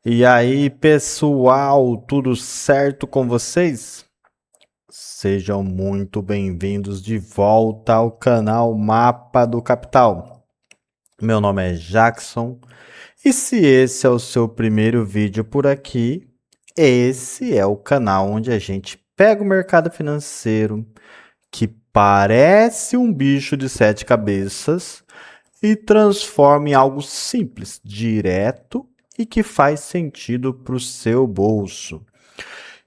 E aí, pessoal, tudo certo com vocês? Sejam muito bem-vindos de volta ao canal Mapa do Capital. Meu nome é Jackson e se esse é o seu primeiro vídeo por aqui, esse é o canal onde a gente pega o mercado financeiro, que parece um bicho de sete cabeças, e transforma em algo simples, direto e que faz sentido para o seu bolso.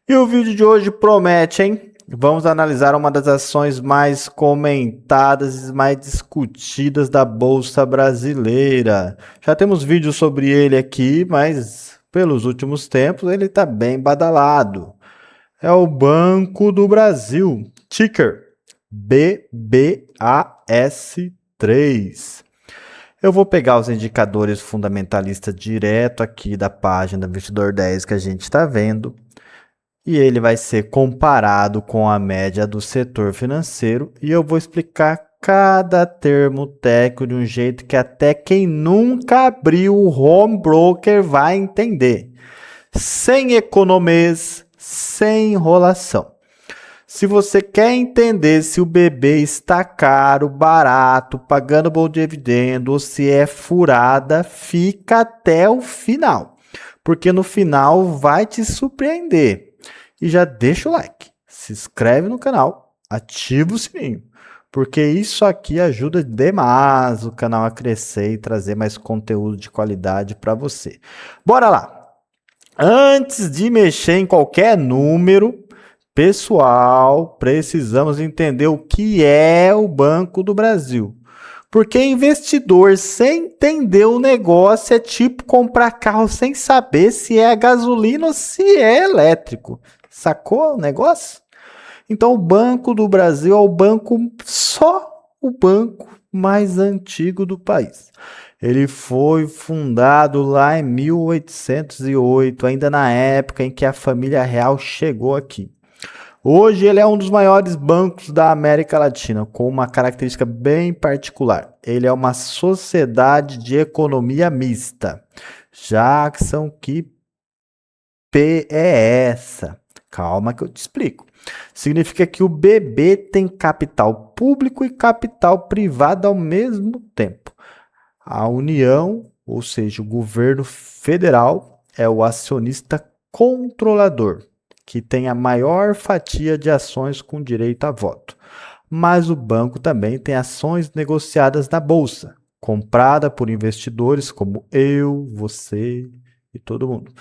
E o vídeo de hoje promete, hein? Vamos analisar uma das ações mais comentadas e mais discutidas da Bolsa Brasileira. Já temos vídeos sobre ele aqui, mas pelos últimos tempos ele está bem badalado. É o Banco do Brasil, ticker BBAS3. Eu vou pegar os indicadores fundamentalistas direto aqui da página do Investidor 10 que a gente está vendo e ele vai ser comparado com a média do setor financeiro e eu vou explicar cada termo técnico de um jeito que até quem nunca abriu o home broker vai entender. Sem economês, sem enrolação. Se você quer entender se o bebê está caro, barato, pagando bom dividendo ou se é furada, fica até o final, porque no final vai te surpreender. E já deixa o like, se inscreve no canal, ativa o sininho, porque isso aqui ajuda demais o canal a crescer e trazer mais conteúdo de qualidade para você. Bora lá! Antes de mexer em qualquer número, pessoal, precisamos entender o que é o Banco do Brasil. Porque investidor sem entender o negócio é tipo comprar carro sem saber se é a gasolina ou se é elétrico. Sacou o negócio? Então o Banco do Brasil é o banco mais antigo do país. Ele foi fundado lá em 1808, ainda na época em que a família real chegou aqui. Hoje ele é um dos maiores bancos da América Latina, com uma característica bem particular. Ele é uma sociedade de economia mista. Jackson, que P é essa? Calma que eu te explico. Significa que o BB tem capital público e capital privado ao mesmo tempo. A União, ou seja, o governo federal, é o acionista controlador, que tem a maior fatia de ações com direito a voto. Mas o banco também tem ações negociadas na bolsa, comprada por investidores como eu, você e todo mundo.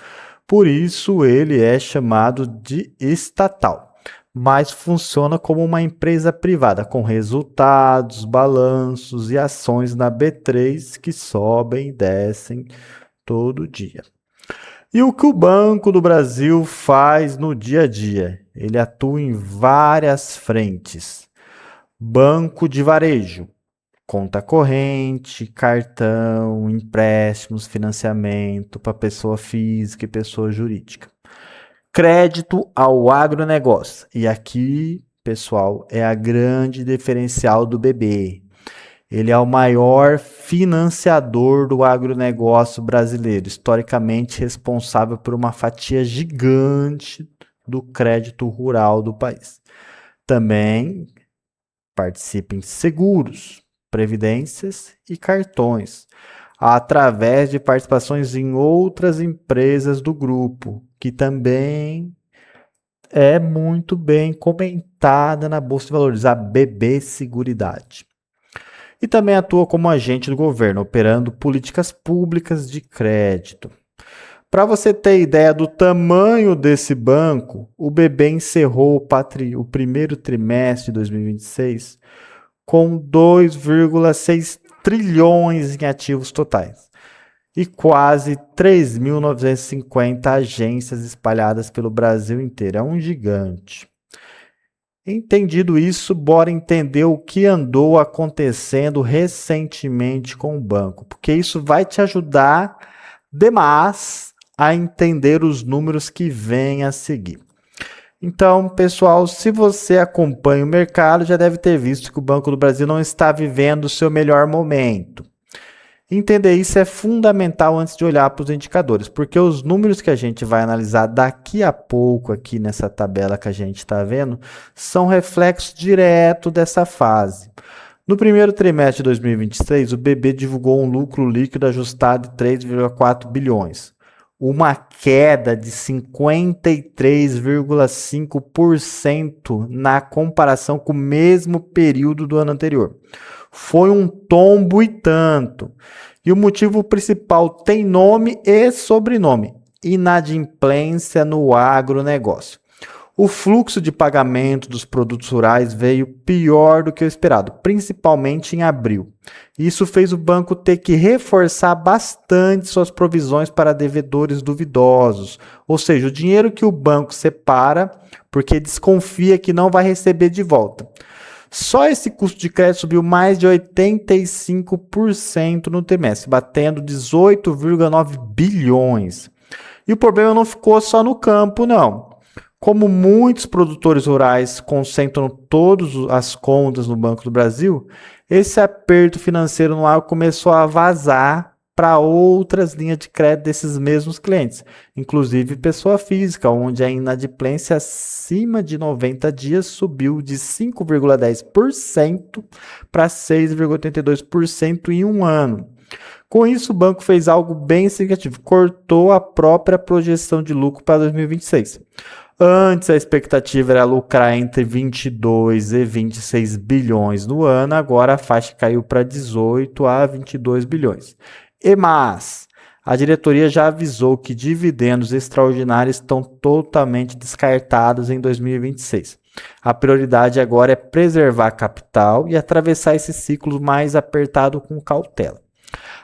Por isso ele é chamado de estatal, mas funciona como uma empresa privada, com resultados, balanços e ações na B3 que sobem e descem todo dia. E o que o Banco do Brasil faz no dia a dia? Ele atua em várias frentes. Banco de varejo, conta corrente, cartão, empréstimos, financiamento para pessoa física e pessoa jurídica. Crédito ao agronegócio. E aqui, pessoal, é a grande diferencial do BB. Ele é o maior financiador do agronegócio brasileiro, historicamente responsável por uma fatia gigante do crédito rural do país. Também participa em seguros, previdências e cartões, através de participações em outras empresas do grupo, que também é muito bem comentada na Bolsa de Valores, a BB Seguridade. E também atua como agente do governo, operando políticas públicas de crédito. Para você ter ideia do tamanho desse banco, o BB encerrou o primeiro trimestre de 2026 com 2,6 trilhões em ativos totais e quase 3.950 agências espalhadas pelo Brasil inteiro. É um gigante. Entendido isso, bora entender o que andou acontecendo recentemente com o banco, porque isso vai te ajudar demais a entender os números que vêm a seguir. Então, pessoal, se você acompanha o mercado, já deve ter visto que o Banco do Brasil não está vivendo o seu melhor momento. Entender isso é fundamental antes de olhar para os indicadores, porque os números que a gente vai analisar daqui a pouco aqui nessa tabela que a gente está vendo são reflexo direto dessa fase. No primeiro trimestre de 2023, o BB divulgou um lucro líquido ajustado de 3,4 bilhões, uma queda de 53,5% na comparação com o mesmo período do ano anterior. Foi um tombo e tanto. E o motivo principal tem nome e sobrenome: inadimplência no agronegócio. O fluxo de pagamento dos produtos rurais veio pior do que o esperado, principalmente em abril. Isso fez o banco ter que reforçar bastante suas provisões para devedores duvidosos, ou seja, o dinheiro que o banco separa porque desconfia que não vai receber de volta. Só esse custo de crédito subiu mais de 85% no trimestre, batendo 18,9 bilhões. E o problema não ficou só no campo, não. Como muitos produtores rurais concentram todas as contas no Banco do Brasil, esse aperto financeiro no agro começou a vazar para outras linhas de crédito desses mesmos clientes, inclusive pessoa física, onde a inadimplência acima de 90 dias subiu de 5,10% para 6,82% em um ano. Com isso, o banco fez algo bem significativo, cortou a própria projeção de lucro para 2026. Antes, a expectativa era lucrar entre 22 e 26 bilhões no ano, agora a faixa caiu para 18 a 22 bilhões. Mas a diretoria já avisou que dividendos extraordinários estão totalmente descartados em 2026. A prioridade agora é preservar capital e atravessar esse ciclo mais apertado com cautela.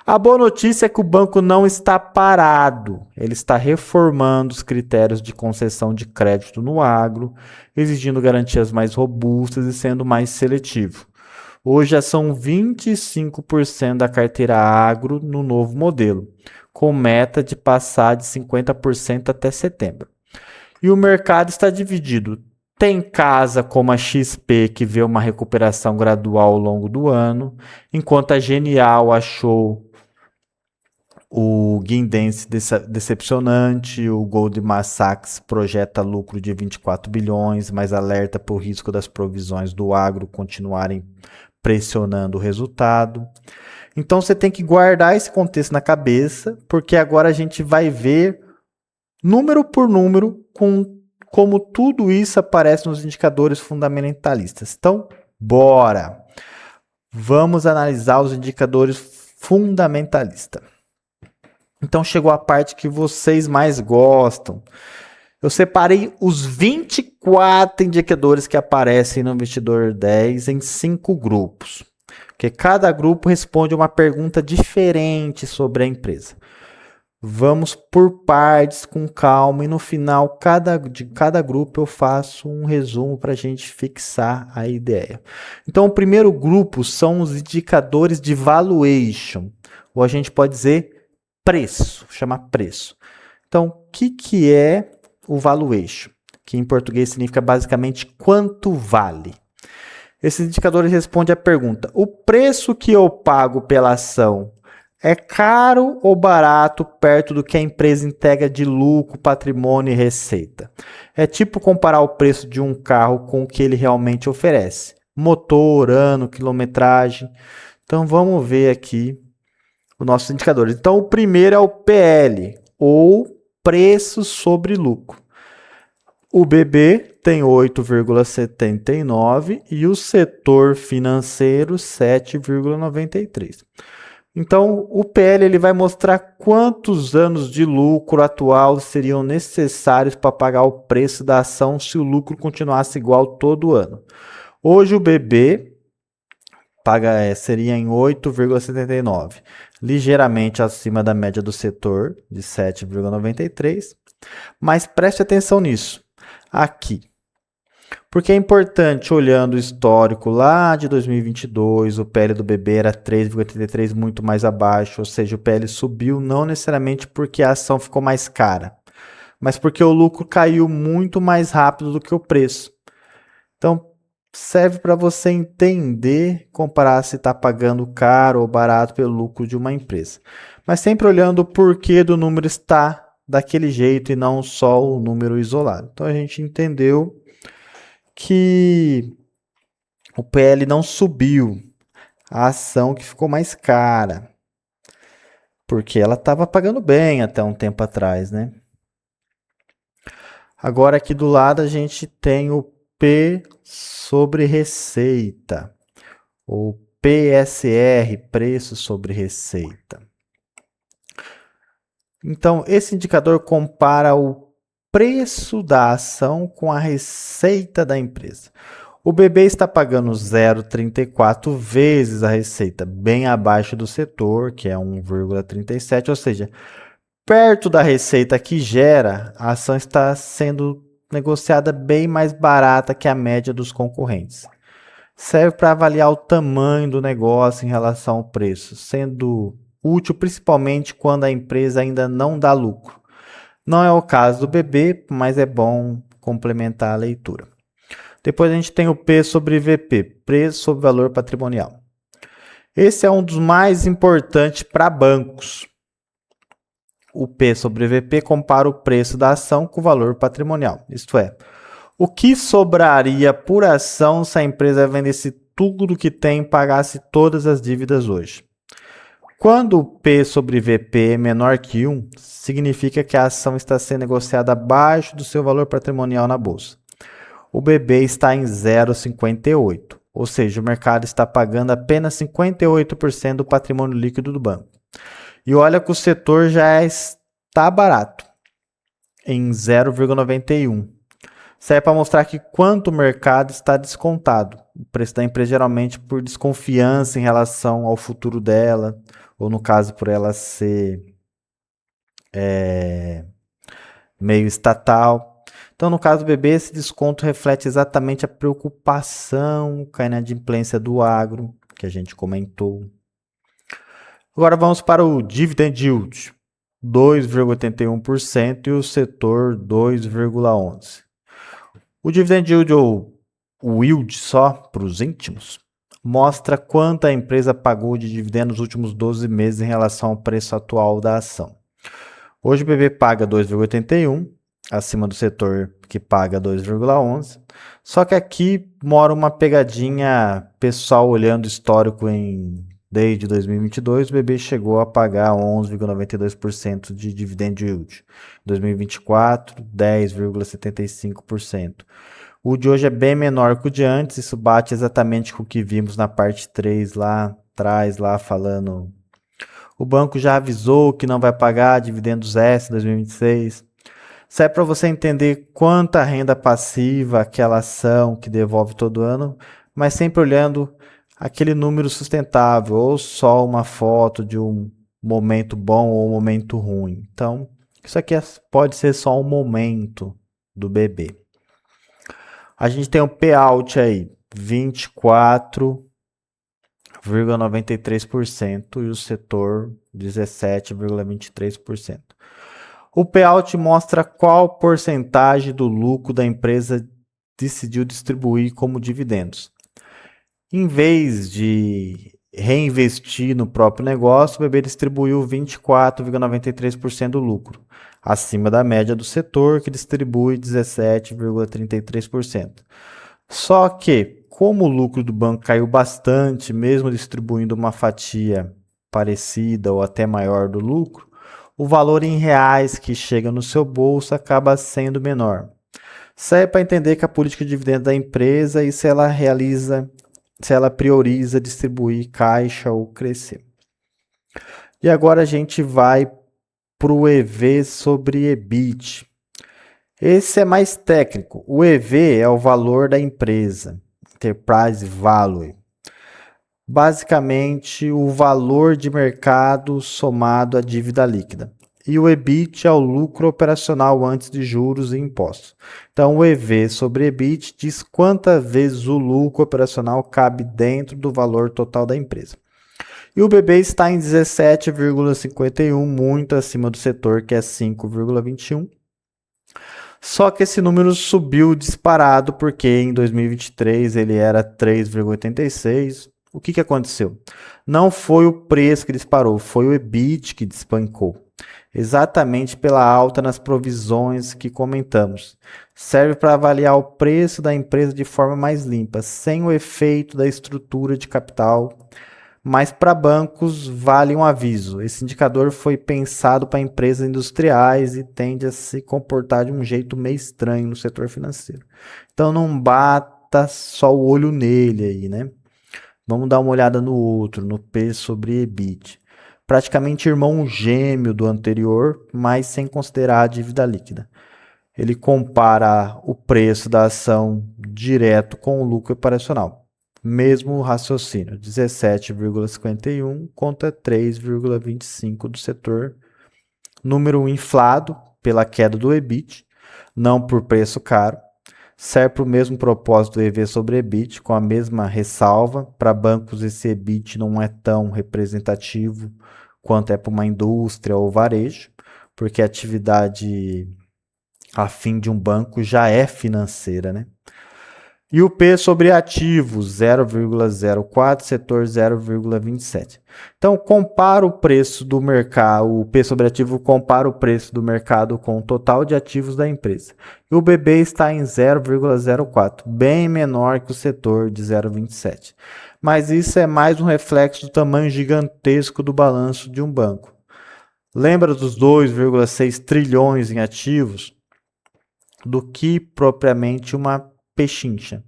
A boa notícia é que o banco não está parado. Ele está reformando os critérios de concessão de crédito no agro, exigindo garantias mais robustas e sendo mais seletivo. Hoje já são 25% da carteira agro no novo modelo, com meta de passar de 50% até setembro. E o mercado está dividido. Tem casa como a XP, que vê uma recuperação gradual ao longo do ano, enquanto a Genial achou o Guindense decepcionante, o Goldman Sachs projeta lucro de 24 bilhões, mas alerta para o risco das provisões do agro continuarem pressionando o resultado. Então você tem que guardar esse contexto na cabeça, porque agora a gente vai ver número por número como tudo isso aparece nos indicadores fundamentalistas. Então, bora! Vamos analisar os indicadores fundamentalistas. Então chegou a parte que vocês mais gostam. Eu separei os 24 indicadores que aparecem no Investidor 10 em 5 grupos. Porque cada grupo responde uma pergunta diferente sobre a empresa. Vamos por partes, com calma, e no final de cada grupo eu faço um resumo para a gente fixar a ideia. Então, o primeiro grupo são os indicadores de valuation, ou a gente pode dizer preço, chama preço. Então, o que é o valuation? Que em português significa basicamente quanto vale. Esses indicadores respondem à pergunta: o preço que eu pago pela ação é caro ou barato perto do que a empresa entrega de lucro, patrimônio e receita? É tipo comparar o preço de um carro com o que ele realmente oferece. Motor, ano, quilometragem. Então vamos ver aqui os nossos indicadores. Então o primeiro é o PL, ou preço sobre lucro. O BB tem 8,79 e o setor financeiro 7,93. Então, o PL ele vai mostrar quantos anos de lucro atual seriam necessários para pagar o preço da ação se o lucro continuasse igual todo ano. Hoje o BB seria em 8,79, ligeiramente acima da média do setor, de 7,93. Mas preste atenção nisso, aqui. Porque é importante, olhando o histórico lá de 2022, o PL do BB era 3,83, muito mais abaixo, ou seja, o PL subiu não necessariamente porque a ação ficou mais cara, mas porque o lucro caiu muito mais rápido do que o preço. Então, serve para você entender, comparar se está pagando caro ou barato pelo lucro de uma empresa. Mas sempre olhando o porquê do número estar daquele jeito e não só o número isolado. Então a gente entendeu que o PL não subiu, a ação que ficou mais cara, porque ela estava pagando bem até um tempo atrás, né? Agora aqui do lado a gente tem o P sobre receita, ou PSR, preço sobre receita. Então, esse indicador compara o preço da ação com a receita da empresa. O BB está pagando 0,34 vezes a receita, bem abaixo do setor, que é 1,37, ou seja, perto da receita que gera, a ação está sendo negociada bem mais barata que a média dos concorrentes. Serve para avaliar o tamanho do negócio em relação ao preço, sendo útil principalmente quando a empresa ainda não dá lucro. Não é o caso do BB, mas é bom complementar a leitura. Depois a gente tem o P sobre VP, preço sobre valor patrimonial. Esse é um dos mais importantes para bancos. O P sobre VP compara o preço da ação com o valor patrimonial, isto é, o que sobraria por ação se a empresa vendesse tudo que tem e pagasse todas as dívidas hoje. Quando o P sobre VP é menor que 1, significa que a ação está sendo negociada abaixo do seu valor patrimonial na bolsa. O BB está em 0,58, ou seja, o mercado está pagando apenas 58% do patrimônio líquido do banco. E olha que o setor já está barato, em 0,91. Serve para mostrar que quanto o mercado está descontado. O preço da empresa geralmente por desconfiança em relação ao futuro dela, ou no caso por ela ser meio estatal. Então, no caso do BB, esse desconto reflete exatamente a preocupação com a inadimplência do agro, que a gente comentou. Agora vamos para o Dividend Yield, 2,81% e o setor 2,11%. O Dividend Yield, ou o yield só para os íntimos, mostra quanto a empresa pagou de dividendos nos últimos 12 meses em relação ao preço atual da ação. Hoje o BB paga 2,81%, acima do setor que paga 2,11%. Só que aqui mora uma pegadinha pessoal olhando o histórico desde 2022, o BB chegou a pagar 11,92% de dividend yield. Em 2024, 10,75%. O de hoje é bem menor que o de antes, isso bate exatamente com o que vimos na parte 3 lá atrás, lá falando. O banco já avisou que não vai pagar dividendos S em 2026. Isso é para você entender quanta renda passiva aquela ação que devolve todo ano, mas sempre olhando aquele número sustentável, ou só uma foto de um momento bom ou um momento ruim. Então, isso aqui pode ser só um momento do BB. A gente tem um payout aí, 24,93% e o setor 17,23%. O payout mostra qual porcentagem do lucro da empresa decidiu distribuir como dividendos. Em vez de reinvestir no próprio negócio, o BB distribuiu 24,93% do lucro, acima da média do setor, que distribui 17,33%. Só que, como o lucro do banco caiu bastante, mesmo distribuindo uma fatia parecida ou até maior do lucro, o valor em reais que chega no seu bolso acaba sendo menor. Isso é para entender que a política de dividendo da empresa e se ela prioriza distribuir caixa ou crescer. E agora a gente vai para o EV sobre EBIT. Esse é mais técnico. O EV é o valor da empresa, Enterprise Value. Basicamente, o valor de mercado somado à dívida líquida. E o EBIT é o lucro operacional antes de juros e impostos. Então, o EV sobre EBIT diz quantas vezes o lucro operacional cabe dentro do valor total da empresa. E o BB está em 17,51, muito acima do setor, que é 5,21. Só que esse número subiu disparado porque em 2023 ele era 3,86. O que aconteceu? Não foi o preço que disparou, foi o EBIT que despancou. Exatamente pela alta nas provisões que comentamos. Serve para avaliar o preço da empresa de forma mais limpa, sem o efeito da estrutura de capital. Mas para bancos vale um aviso. Esse indicador foi pensado para empresas industriais e tende a se comportar de um jeito meio estranho no setor financeiro. Então não bata só o olho nele aí, né? Vamos dar uma olhada no outro, no P sobre EBIT. Praticamente irmão gêmeo do anterior, mas sem considerar a dívida líquida. Ele compara o preço da ação direto com o lucro operacional. Mesmo raciocínio, 17,51 contra 3,25 do setor. Número inflado pela queda do EBIT, não por preço caro. Serve para o mesmo propósito do EV sobre EBIT, com a mesma ressalva. Para bancos, esse EBIT não é tão representativo quanto é para uma indústria ou varejo, porque a atividade a fim de um banco já é financeira, né? E o P sobre ativos, 0,04, setor 0,27. Então, compara o preço do mercado, o P sobre ativo compara o preço do mercado com o total de ativos da empresa. E o BB está em 0,04, bem menor que o setor de 0,27. Mas isso é mais um reflexo do tamanho gigantesco do balanço de um banco. Lembra dos 2,6 trilhões em ativos? Do que propriamente uma pechincha.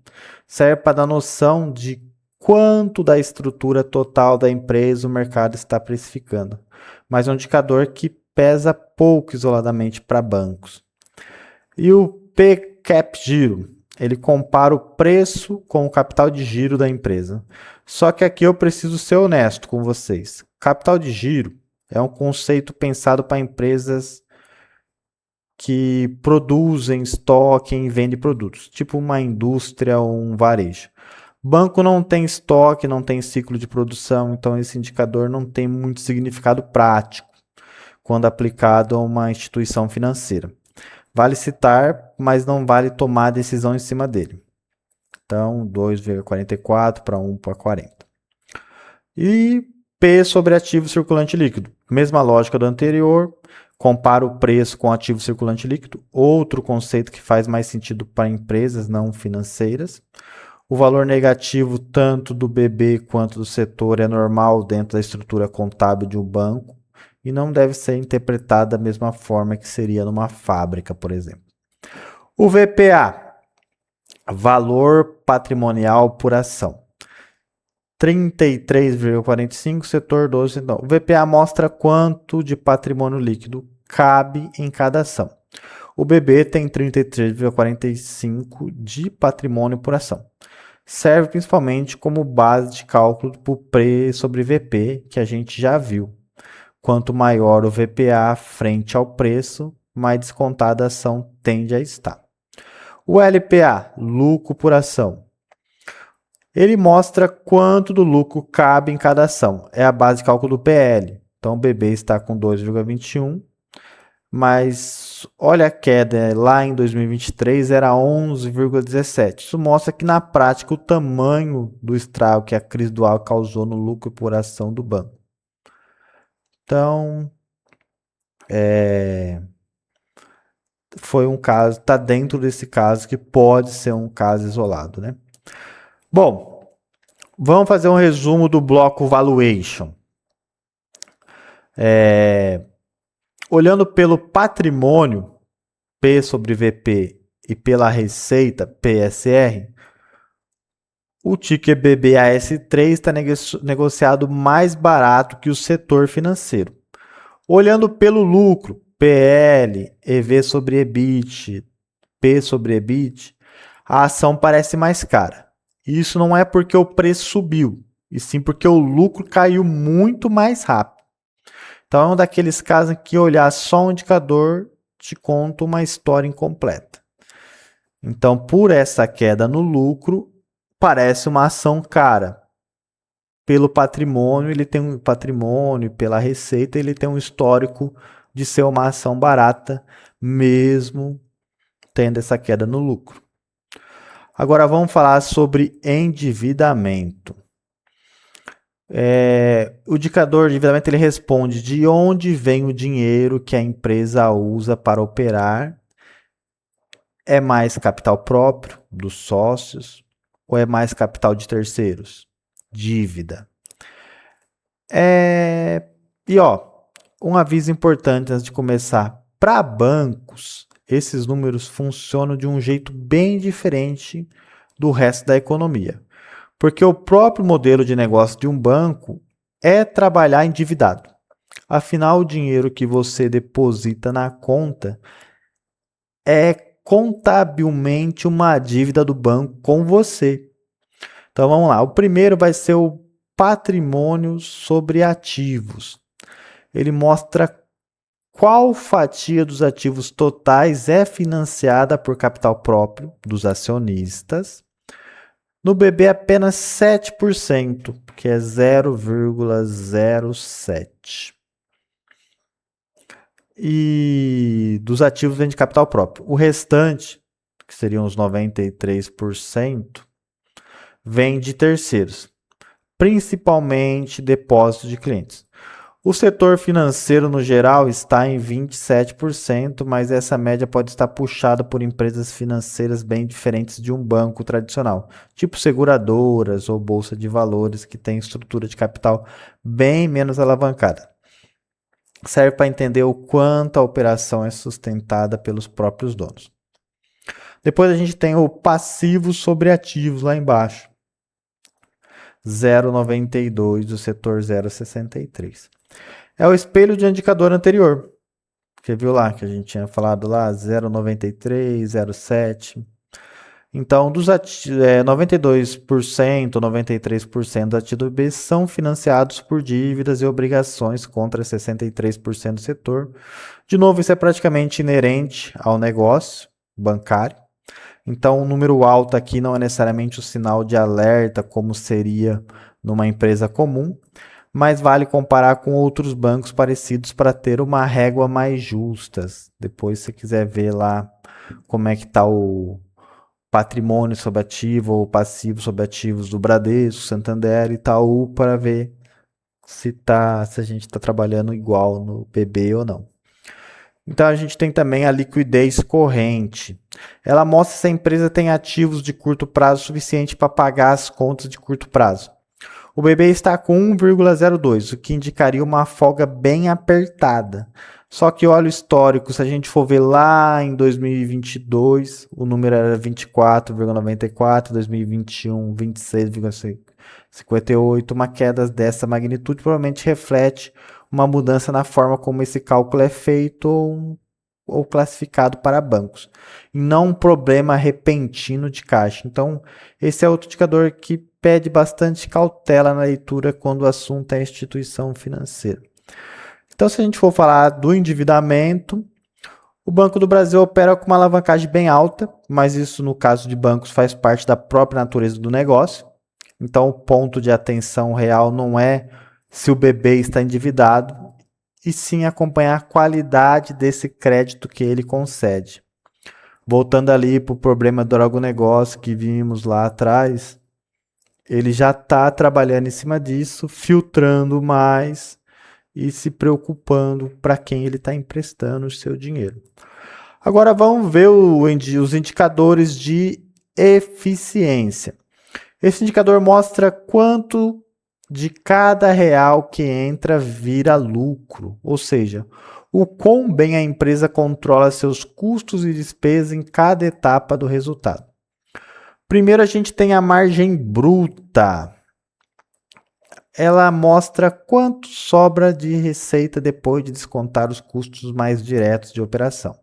Serve para dar noção de quanto da estrutura total da empresa o mercado está precificando, mas é um indicador que pesa pouco isoladamente para bancos. E o P-Cap Giro, ele compara o preço com o capital de giro da empresa. Só que aqui eu preciso ser honesto com vocês. Capital de giro é um conceito pensado para empresas que produzem, estoquem e vendem produtos, tipo uma indústria ou um varejo. Banco não tem estoque, não tem ciclo de produção, então esse indicador não tem muito significado prático quando aplicado a uma instituição financeira. Vale citar, mas não vale tomar decisão em cima dele. Então, 2,44 para 1 para 40. E P sobre ativo circulante líquido. Mesma lógica do anterior, compara o preço com ativo circulante líquido, outro conceito que faz mais sentido para empresas não financeiras. O valor negativo tanto do BB quanto do setor é normal dentro da estrutura contábil de um banco e não deve ser interpretado da mesma forma que seria numa fábrica, por exemplo. O VPA, valor patrimonial por ação. 33,45, setor 12. Então, o VPA mostra quanto de patrimônio líquido cabe em cada ação. O BB tem 33,45 de patrimônio por ação. Serve principalmente como base de cálculo para o P sobre VP, que a gente já viu. Quanto maior o VPA frente ao preço, mais descontada a ação tende a estar. O LPA, lucro por ação. Ele mostra quanto do lucro cabe em cada ação. É a base de cálculo do PL. Então, o BB está com 2,21, mas olha a queda, lá em 2023 era 11,17. Isso mostra que, na prática, o tamanho do estrago que a crise dual causou no lucro por ação do banco. Então, foi um caso, está dentro desse caso que pode ser um caso isolado, né? Bom, vamos fazer um resumo do bloco Valuation. Olhando pelo patrimônio, P sobre VP, e pela receita, PSR, o ticker BBAS3 está negociado mais barato que o setor financeiro. Olhando pelo lucro, PL, EV sobre EBIT, P sobre EBIT, a ação parece mais cara. Isso não é porque o preço subiu, e sim porque o lucro caiu muito mais rápido. Então é um daqueles casos em que olhar só um indicador te conta uma história incompleta. Então, por essa queda no lucro, parece uma ação cara. Pelo patrimônio, ele tem um patrimônio, pela receita, ele tem um histórico de ser uma ação barata, mesmo tendo essa queda no lucro. Agora vamos falar sobre endividamento. O indicador de endividamento ele responde de onde vem o dinheiro que a empresa usa para operar. É mais capital próprio dos sócios ou é mais capital de terceiros? Dívida. E um aviso importante antes de começar. Para bancos, esses números funcionam de um jeito bem diferente do resto da economia. Porque o próprio modelo de negócio de um banco é trabalhar endividado. Afinal, o dinheiro que você deposita na conta é contabilmente uma dívida do banco com você. Então vamos lá. O primeiro vai ser o patrimônio sobre ativos. Ele mostra qual fatia dos ativos totais é financiada por capital próprio dos acionistas. No BB, apenas 7%, que é 0,07%. E dos ativos vem de capital próprio. O restante, que seriam os 93%, vem de terceiros, principalmente depósitos de clientes. O setor financeiro, no geral, está em 27%, mas essa média pode estar puxada por empresas financeiras bem diferentes de um banco tradicional, tipo seguradoras ou bolsa de valores, que tem estrutura de capital bem menos alavancada. Serve para entender o quanto a operação é sustentada pelos próprios donos. Depois a gente tem o passivo sobre ativos lá embaixo. 0,92 do setor 0,63. É o espelho de indicador anterior. Você viu lá que a gente tinha falado lá 0,93, 0,7. Então, dos 92%, 93% dos ativos B são financiados por dívidas e obrigações contra 63% do setor. De novo, isso é praticamente inerente ao negócio bancário. Então, um número alto aqui não é necessariamente o sinal de alerta, como seria numa empresa comum, mas vale comparar com outros bancos parecidos para ter uma régua mais justa. Depois, se você quiser ver lá como é que está o patrimônio sobre ativo ou passivo sobre ativos do Bradesco, Santander e Itaú, para ver se a gente está trabalhando igual no BB ou não. Então, a gente tem também a liquidez corrente. Ela mostra se a empresa tem ativos de curto prazo suficiente para pagar as contas de curto prazo. O BB está com 1,02, o que indicaria uma folga bem apertada. Só que olha o histórico, se a gente for ver lá em 2022, o número era 24,94, 2021, 26,58. Uma queda dessa magnitude provavelmente reflete uma mudança na forma como esse cálculo é feito ou classificado para bancos, e não um problema repentino de caixa. Então, esse é outro indicador que pede bastante cautela na leitura quando o assunto é instituição financeira. Então, se a gente for falar do endividamento, o Banco do Brasil opera com uma alavancagem bem alta, mas isso no caso de bancos faz parte da própria natureza do negócio. Então, o ponto de atenção real não é se o BB está endividado, e sim acompanhar a qualidade desse crédito que ele concede. Voltando ali para o problema do agronegócio que vimos lá atrás, ele já está trabalhando em cima disso, filtrando mais e se preocupando para quem ele está emprestando o seu dinheiro. Agora vamos ver os indicadores de eficiência. Esse indicador mostra quanto de cada real que entra vira lucro, ou seja, o quão bem a empresa controla seus custos e despesas em cada etapa do resultado. Primeiro a gente tem a margem bruta. Ela mostra quanto sobra de receita depois de descontar os custos mais diretos de operação.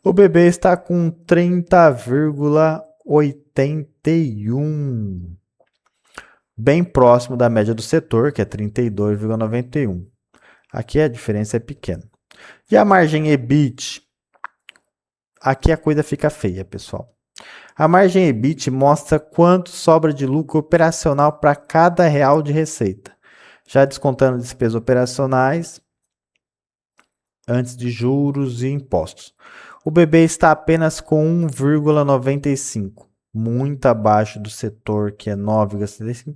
O BB está com 30,81, bem próximo da média do setor, que é 32,91. Aqui a diferença é pequena. E a margem EBIT? Aqui a coisa fica feia, pessoal. A margem EBIT mostra quanto sobra de lucro operacional para cada real de receita, já descontando despesas operacionais antes de juros e impostos. O BB está apenas com 1,95, muito abaixo do setor, que é 9,75.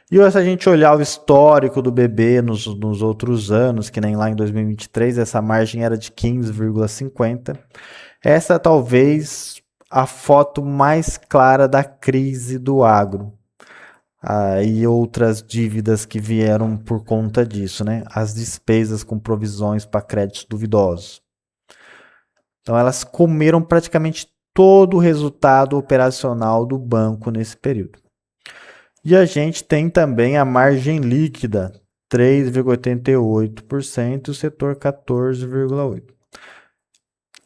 E se a gente olhar o histórico do BB nos outros anos, que nem lá em 2023, essa margem era de 15,50. Essa talvez a foto mais clara da crise do agro. E outras dívidas que vieram por conta disso, né? As despesas com provisões para créditos duvidosos. Então, elas comeram praticamente todo o resultado operacional do banco nesse período. E a gente tem também a margem líquida, 3,88%, e o setor 14,8%.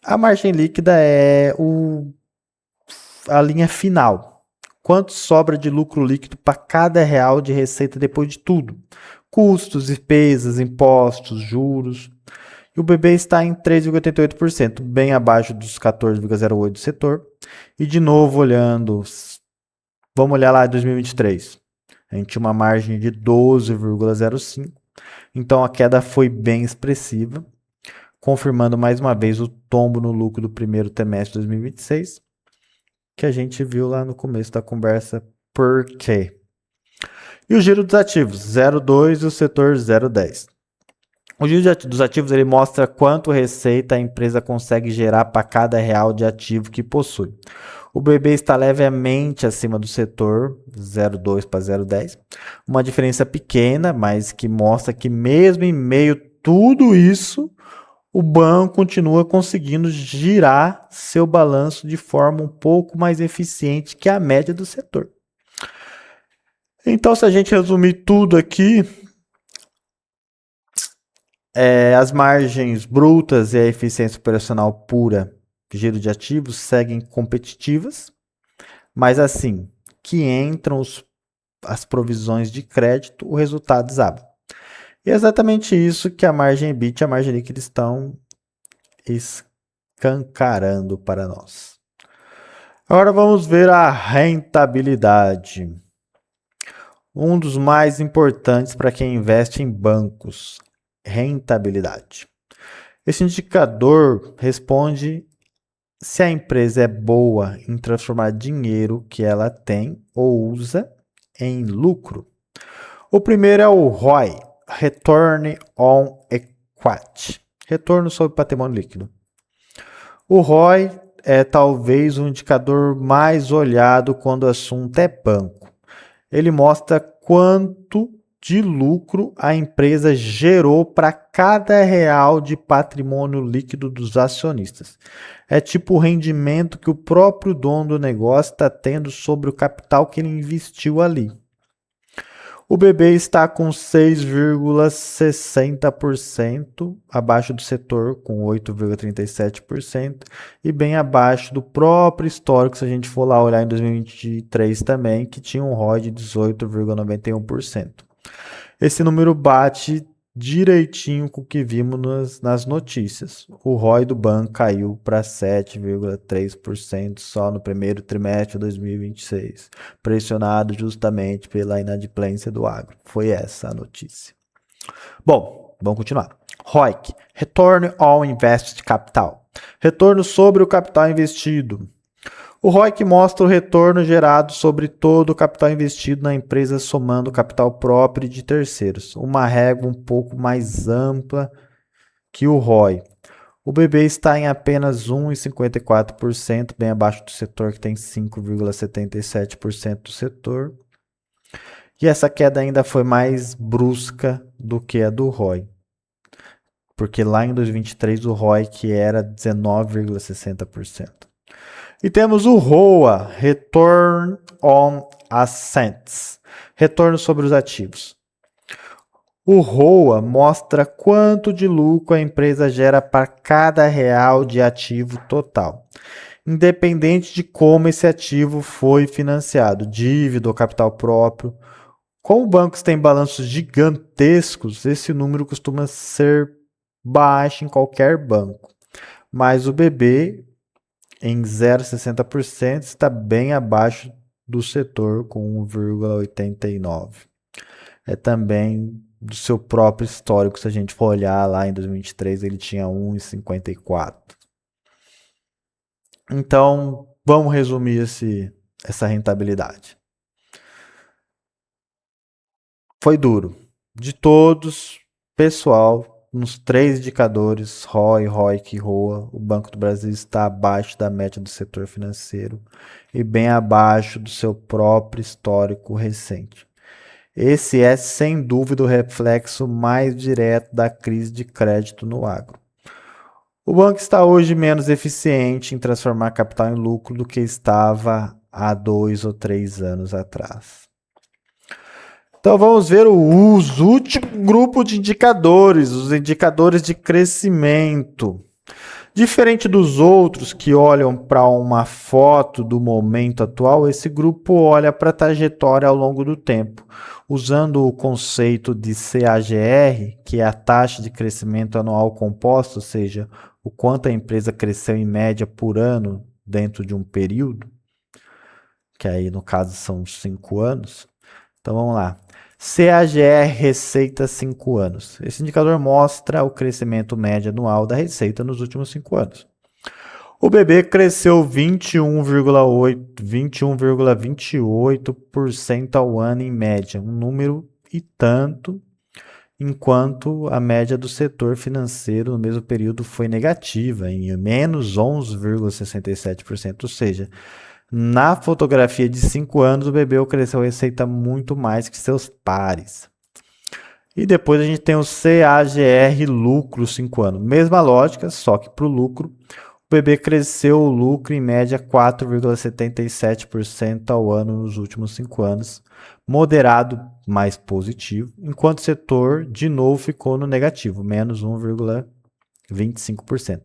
A margem líquida é a linha final. Quanto sobra de lucro líquido para cada real de receita depois de tudo? Custos, despesas, impostos, juros. E o BB está em 3,88%, bem abaixo dos 14,08% do setor. E de novo, vamos olhar lá em 2023. A gente tinha uma margem de 12,05%. Então a queda foi bem expressiva, confirmando mais uma vez o tombo no lucro do primeiro trimestre de 2026, que a gente viu lá no começo da conversa por quê. E o giro dos ativos, 0,2 e o setor 0,10. O giro dos ativos ele mostra quanto receita a empresa consegue gerar para cada real de ativo que possui. O BB está levemente acima do setor, 0,2 para 0,10. Uma diferença pequena, mas que mostra que mesmo em meio a tudo isso, o banco continua conseguindo girar seu balanço de forma um pouco mais eficiente que a média do setor. Então, se a gente resumir tudo aqui, as margens brutas e a eficiência operacional pura, giro de ativos, seguem competitivas, mas assim que entram as provisões de crédito, o resultado desaba. E é exatamente isso que a margem EBIT e a margem líquida estão escancarando para nós. Agora vamos ver a rentabilidade. Um dos mais importantes para quem investe em bancos, rentabilidade. Esse indicador responde se a empresa é boa em transformar dinheiro que ela tem ou usa em lucro. O primeiro é o ROI, Return on Equity, retorno sobre patrimônio líquido. O ROI é talvez o indicador mais olhado quando o assunto é banco. Ele mostra quanto de lucro a empresa gerou para cada real de patrimônio líquido dos acionistas. É tipo o rendimento que o próprio dono do negócio está tendo sobre o capital que ele investiu ali. O BB está com 6,60%, abaixo do setor, com 8,37%, e bem abaixo do próprio histórico, se a gente for lá olhar em 2023 também, que tinha um ROI de 18,91%. Esse número bate direitinho com o que vimos nas notícias. O ROI do banco caiu para 7,3% só no primeiro trimestre de 2026, pressionado justamente pela inadimplência do agro. Foi essa a notícia. Bom, vamos continuar. ROIC, Return on Invested Capital. Retorno sobre o capital investido. O ROIC mostra o retorno gerado sobre todo o capital investido na empresa somando o capital próprio e de terceiros, uma régua um pouco mais ampla que o ROI. O BB está em apenas 1,54%, bem abaixo do setor que tem 5,77% do setor. E essa queda ainda foi mais brusca do que a do ROI, porque lá em 2023 o ROIC era 19,60%. E temos o ROA, Return on Assets, retorno sobre os ativos. O ROA mostra quanto de lucro a empresa gera para cada real de ativo total, independente de como esse ativo foi financiado, dívida ou capital próprio. Como bancos têm balanços gigantescos, esse número costuma ser baixo em qualquer banco, mas o BB em 0,60% está bem abaixo do setor com 1,89%. É também do seu próprio histórico, se a gente for olhar lá em 2023, ele tinha 1,54%. Então, vamos resumir essa rentabilidade. Foi duro. De todos, pessoal, nos 3 indicadores, ROI, ROIC e ROA, o Banco do Brasil está abaixo da média do setor financeiro e bem abaixo do seu próprio histórico recente. Esse é, sem dúvida, o reflexo mais direto da crise de crédito no agro. O banco está hoje menos eficiente em transformar capital em lucro do que estava há 2 ou 3 anos atrás. Então vamos ver os últimos grupos de indicadores, os indicadores de crescimento. Diferente dos outros que olham para uma foto do momento atual, esse grupo olha para a trajetória ao longo do tempo, usando o conceito de CAGR, que é a taxa de crescimento anual composta, ou seja, o quanto a empresa cresceu em média por ano dentro de um período, que aí no caso são 5 anos. Então vamos lá. CAGR Receita 5 anos. Esse indicador mostra o crescimento médio anual da receita nos últimos 5 anos. O BB cresceu 21,28% ao ano em média, um número e tanto, enquanto a média do setor financeiro no mesmo período foi negativa, em menos 11,67%, ou seja, na fotografia de 5 anos, o BB cresceu a receita muito mais que seus pares. E depois a gente tem o CAGR lucro 5 anos. Mesma lógica, só que para o lucro, o BB cresceu o lucro em média 4,77% ao ano nos últimos 5 anos, moderado mais positivo, enquanto o setor de novo ficou no negativo, menos 1,25%.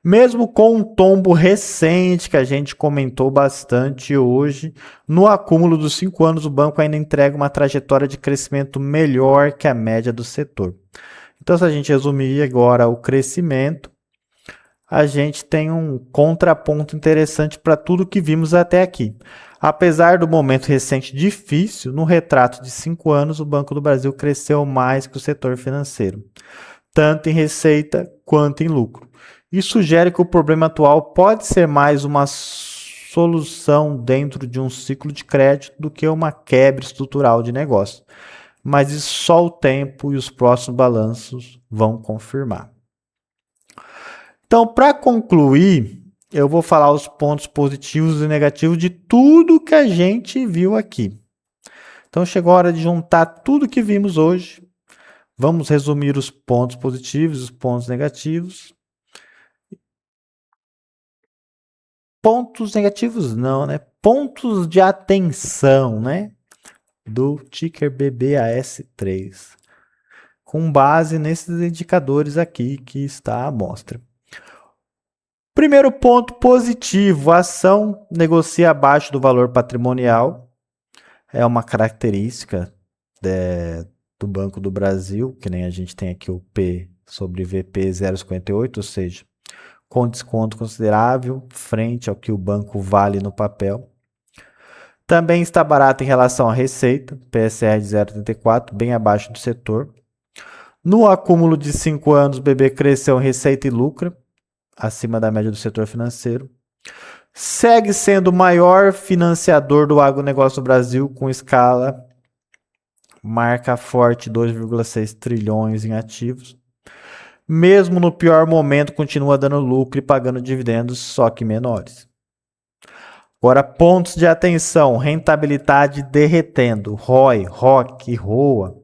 Mesmo com um tombo recente que a gente comentou bastante hoje, no acúmulo dos 5 anos o banco ainda entrega uma trajetória de crescimento melhor que a média do setor. Então, se a gente resumir agora o crescimento, a gente tem um contraponto interessante para tudo que vimos até aqui. Apesar do momento recente difícil, no retrato de 5 anos, o Banco do Brasil cresceu mais que o setor financeiro, tanto em receita quanto em lucro. Isso sugere que o problema atual pode ser mais uma solução dentro de um ciclo de crédito do que uma quebra estrutural de negócio. Mas isso só o tempo e os próximos balanços vão confirmar. Então, para concluir, eu vou falar os pontos positivos e negativos de tudo que a gente viu aqui. Então, chegou a hora de juntar tudo que vimos hoje. Vamos resumir os pontos positivos e os pontos negativos. Pontos negativos não, né? Pontos de atenção, né? Do ticker BBAS3. Com base nesses indicadores aqui que está à mostra. Primeiro ponto positivo, a ação negocia abaixo do valor patrimonial. É uma característica do Banco do Brasil, que nem a gente tem aqui o P sobre VP 0,58, ou seja, com desconto considerável frente ao que o banco vale no papel. Também está barato em relação à receita, PSR de 0,34, bem abaixo do setor. No acúmulo de 5 anos, o BB cresceu em receita e lucro, acima da média do setor financeiro. Segue sendo o maior financiador do agronegócio do Brasil, com escala marca forte 2,6 trilhões em ativos. Mesmo no pior momento, continua dando lucro e pagando dividendos, só que menores. Agora, pontos de atenção, rentabilidade derretendo, ROI, ROC e ROA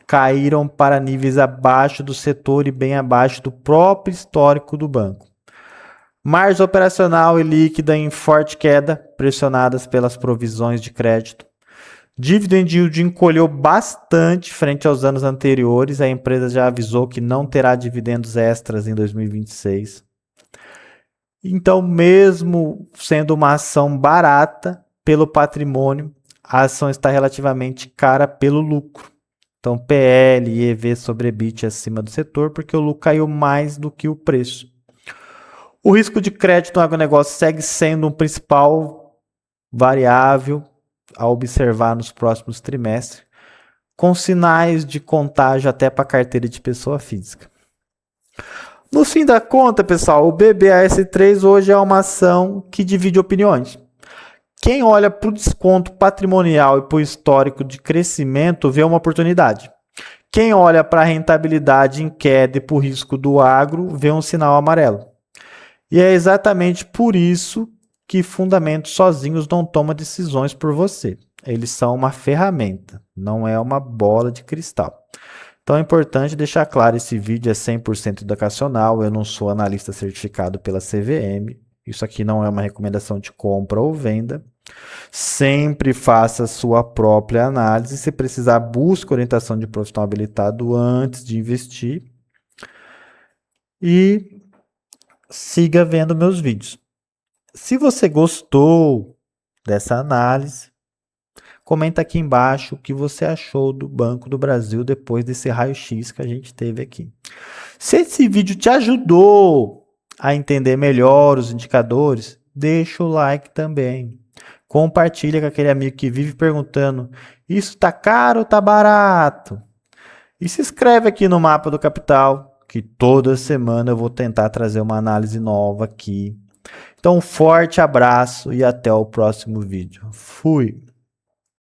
caíram para níveis abaixo do setor e bem abaixo do próprio histórico do banco. Margem operacional e líquida em forte queda, pressionadas pelas provisões de crédito. Dividend yield encolheu bastante frente aos anos anteriores. A empresa já avisou que não terá dividendos extras em 2026. Então, mesmo sendo uma ação barata pelo patrimônio, a ação está relativamente cara pelo lucro. Então, PL e EV sobre EBIT acima do setor, porque o lucro caiu mais do que o preço. O risco de crédito no agronegócio segue sendo um principal variável a observar nos próximos trimestres, com sinais de contágio até para a carteira de pessoa física. No fim da conta, pessoal, o BBAS3 hoje é uma ação que divide opiniões. Quem olha para o desconto patrimonial e para o histórico de crescimento vê uma oportunidade. Quem olha para a rentabilidade em queda e para o risco do agro vê um sinal amarelo. E é exatamente por isso que fundamentos sozinhos não tomam decisões por você. Eles são uma ferramenta, não é uma bola de cristal. Então é importante deixar claro, esse vídeo é 100% educacional, eu não sou analista certificado pela CVM, isso aqui não é uma recomendação de compra ou venda. Sempre faça a sua própria análise, se precisar busque orientação de profissional habilitado antes de investir e siga vendo meus vídeos. Se você gostou dessa análise, comenta aqui embaixo o que você achou do Banco do Brasil depois desse raio-x que a gente teve aqui. Se esse vídeo te ajudou a entender melhor os indicadores, deixa o like também. Compartilha com aquele amigo que vive perguntando, isso tá caro ou tá barato? E se inscreve aqui no Mapa do Capital, que toda semana eu vou tentar trazer uma análise nova aqui. Então, um forte abraço e até o próximo vídeo. Fui!